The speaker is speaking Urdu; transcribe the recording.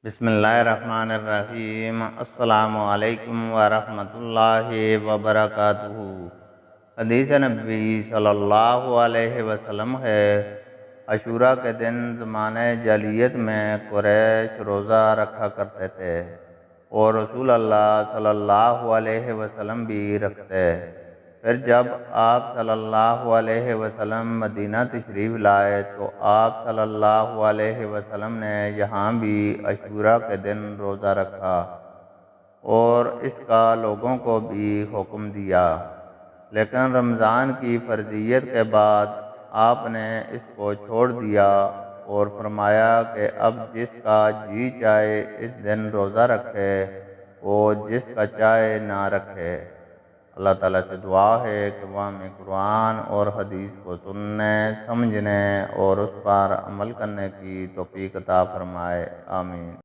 بسم اللہ الرحمن الرحیم۔ السلام علیکم ورحمۃ اللہ وبرکاتہ۔ حدیث نبی صلی اللہ علیہ وسلم ہے، عاشوراء کے دن زمانۂ جاہلیت میں قریش روزہ رکھا کرتے تھے اور رسول اللہ صلی اللہ علیہ وسلم بھی رکھتے۔ پھر جب آپ صلی اللہ علیہ وسلم مدینہ تشریف لائے تو آپ صلی اللہ علیہ وسلم نے یہاں بھی عاشوراء کے دن روزہ رکھا اور اس کا لوگوں کو بھی حکم دیا، لیکن رمضان کی فرضیت کے بعد آپ نے اس کو چھوڑ دیا اور فرمایا کہ اب جس کا جی چاہے اس دن روزہ رکھے، وہ جس کا چاہے نہ رکھے۔ اللہ تعالیٰ سے دعا ہے کہ وہ ہمیں قرآن اور حدیث کو سننے، سمجھنے اور اس پر عمل کرنے کی توفیق عطا فرمائے، آمین۔